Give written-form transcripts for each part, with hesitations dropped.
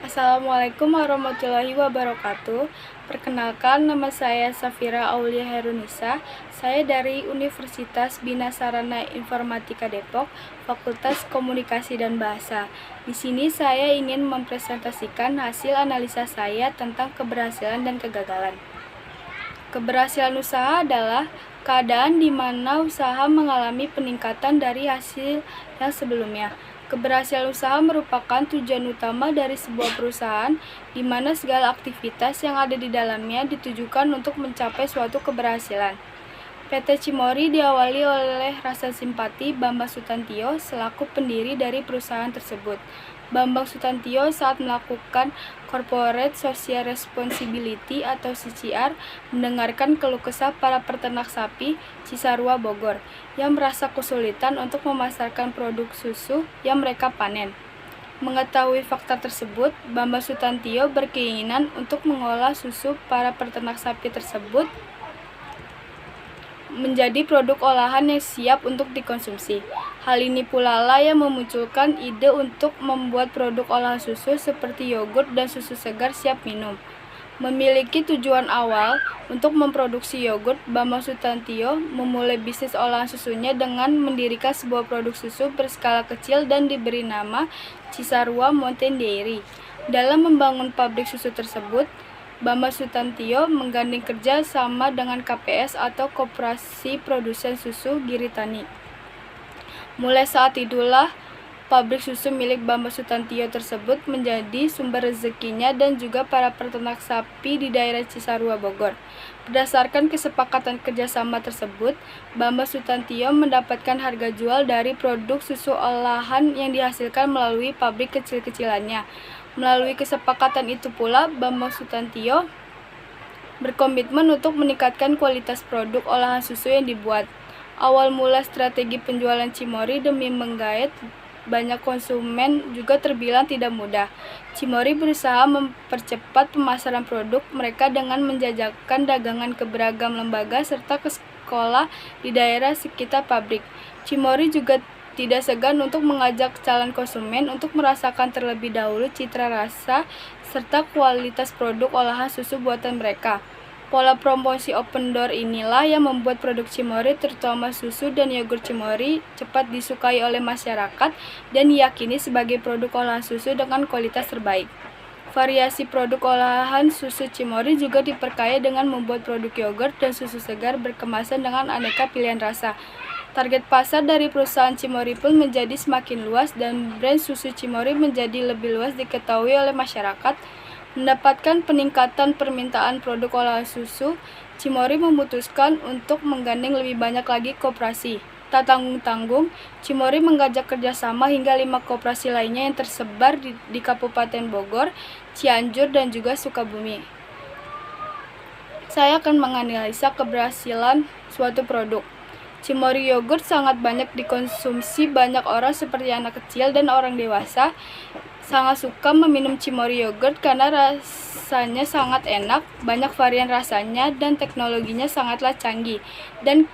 Assalamualaikum warahmatullahi wabarakatuh. Perkenalkan, nama saya Safira Aulia Herunisa. Saya dari Universitas Bina Sarana Informatika Depok, Fakultas Komunikasi dan Bahasa. Di sini saya ingin mempresentasikan hasil analisa saya tentang keberhasilan dan kegagalan. Keberhasilan usaha adalah keadaan di mana usaha mengalami peningkatan dari hasil yang sebelumnya. Keberhasilan usaha merupakan tujuan utama dari sebuah perusahaan, di mana segala aktivitas yang ada di dalamnya ditujukan untuk mencapai suatu keberhasilan. PT Cimory diawali oleh rasa simpati Bambang Sutantio selaku pendiri dari perusahaan tersebut. Bambang Sutantio saat melakukan Corporate Social Responsibility atau CSR mendengarkan keluh kesah para peternak sapi Cisarua Bogor yang merasa kesulitan untuk memasarkan produk susu yang mereka panen. Mengetahui fakta tersebut, Bambang Sutantio berkeinginan untuk mengolah susu para peternak sapi tersebut menjadi produk olahan yang siap untuk dikonsumsi. Hal ini pula lah yang memunculkan ide untuk membuat produk olahan susu seperti yogurt dan susu segar siap minum. Memiliki tujuan awal untuk memproduksi yogurt, Bambang Sutantio memulai bisnis olahan susunya dengan mendirikan sebuah produk susu berskala kecil dan diberi nama Cisarua Mountain Dairy. Dalam membangun pabrik susu tersebut, Bambang Sutantio menggandeng kerja sama dengan KPS atau Koperasi Produsen Susu Giritani. Mulai saat itulah pabrik susu milik Bambang Sutantio tersebut menjadi sumber rezekinya dan juga para peternak sapi di daerah Cisarua Bogor. Berdasarkan kesepakatan kerjasama tersebut, Bambang Sutantio mendapatkan harga jual dari produk susu olahan yang dihasilkan melalui pabrik kecil-kecilannya. Melalui kesepakatan itu pula, Bambang Sutantio berkomitmen untuk meningkatkan kualitas produk olahan susu yang dibuat. Awal mula strategi penjualan Cimory demi menggait banyak konsumen juga terbilang tidak mudah. Cimory berusaha mempercepat pemasaran produk mereka dengan menjajakan dagangan ke beragam lembaga serta ke sekolah di daerah sekitar pabrik. Cimory juga tidak segan untuk mengajak calon konsumen untuk merasakan terlebih dahulu citra rasa serta kualitas produk olahan susu buatan mereka. Pola promosi open door inilah yang membuat produk Cimory, terutama susu dan yogurt Cimory, cepat disukai oleh masyarakat dan diyakini sebagai produk olahan susu dengan kualitas terbaik. Variasi produk olahan susu Cimory juga diperkaya dengan membuat produk yogurt dan susu segar berkemasan dengan aneka pilihan rasa. Target pasar dari perusahaan Cimory pun menjadi semakin luas dan brand susu Cimory menjadi lebih luas diketahui oleh masyarakat. Mendapatkan peningkatan permintaan produk olahan susu, Cimory memutuskan untuk menggandeng lebih banyak lagi koperasi. Tak tanggung-tanggung, Cimory mengajak kerjasama hingga 5 koperasi lainnya yang tersebar di Kabupaten Bogor, Cianjur, dan juga Sukabumi. Saya akan menganalisa keberhasilan suatu produk. Cimory yogurt sangat banyak dikonsumsi banyak orang seperti anak kecil dan orang dewasa. Sangat suka meminum Cimory yogurt karena rasanya sangat enak, banyak varian rasanya dan teknologinya sangatlah canggih dan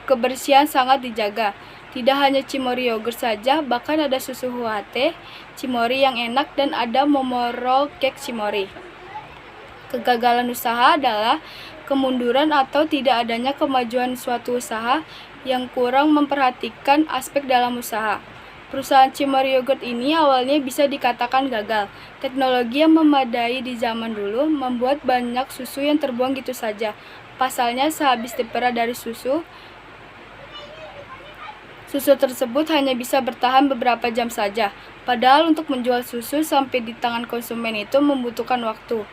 kebersihan sangat dijaga. Tidak hanya Cimory yogurt saja, bahkan ada susu Huate Cimory yang enak dan ada Momoroll cake Cimory. Kegagalan usaha adalah kemunduran atau tidak adanya kemajuan suatu usaha yang kurang memperhatikan aspek dalam usaha. Perusahaan Cimory yogurt ini awalnya bisa dikatakan gagal. Teknologi yang memadai di zaman dulu membuat banyak susu yang terbuang gitu saja. Pasalnya sehabis diperah dari susu tersebut hanya bisa bertahan beberapa jam saja. Padahal untuk menjual susu sampai di tangan konsumen itu membutuhkan waktu.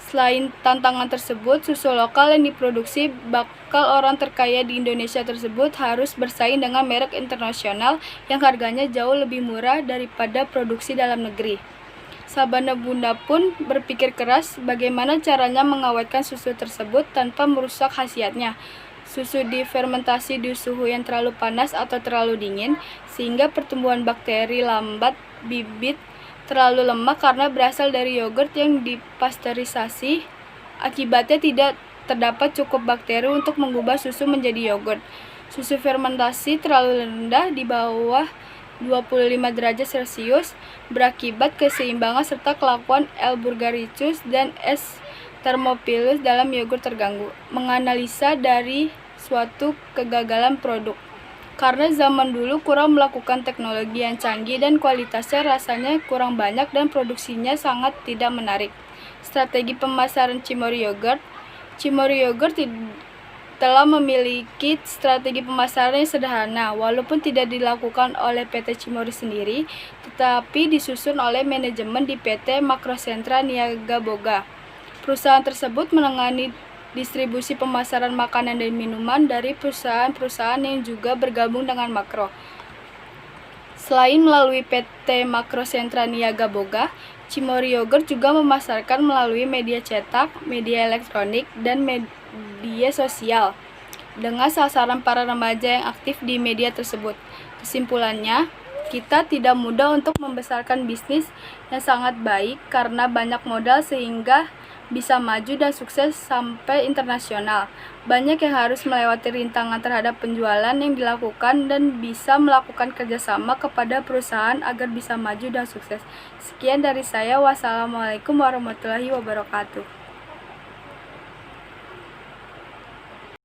Selain tantangan tersebut, susu lokal yang diproduksi bakal orang terkaya di Indonesia tersebut harus bersaing dengan merek internasional yang harganya jauh lebih murah daripada produksi dalam negeri. Sabana Bunda pun berpikir keras bagaimana caranya mengawetkan susu tersebut tanpa merusak khasiatnya. Susu difermentasi di suhu yang terlalu panas atau terlalu dingin, sehingga pertumbuhan bakteri lambat, bibit terlalu lemah karena berasal dari yogurt yang dipasteurisasi. Akibatnya tidak terdapat cukup bakteri untuk mengubah susu menjadi yogurt. Susu fermentasi terlalu rendah di bawah 25 derajat Celcius berakibat keseimbangan serta kelakuan L. bulgaricus dan S. thermophilus dalam yogurt terganggu. Menganalisa dari suatu kegagalan produk. Karena zaman dulu kurang melakukan teknologi yang canggih dan kualitasnya rasanya kurang banyak dan produksinya sangat tidak menarik. Strategi pemasaran Cimory Yogurt. Cimory Yogurt telah memiliki strategi pemasaran yang sederhana, walaupun tidak dilakukan oleh PT Cimory sendiri, tetapi disusun oleh manajemen di PT Makrosentra Niaga Boga. Perusahaan tersebut menangani distribusi pemasaran makanan dan minuman dari perusahaan-perusahaan yang juga bergabung dengan Makro. Selain melalui PT Makrosentra Niaga Boga, Cimory Yogurt juga memasarkan melalui media cetak, media elektronik, dan media sosial dengan sasaran para remaja yang aktif di media tersebut. Kesimpulannya, kita tidak mudah untuk membesarkan bisnis yang sangat baik karena banyak modal sehingga bisa maju dan sukses sampai internasional. Banyak yang harus melewati rintangan terhadap penjualan yang dilakukan dan bisa melakukan kerjasama kepada perusahaan agar bisa maju dan sukses. Sekian dari saya. Wassalamualaikum warahmatullahi wabarakatuh.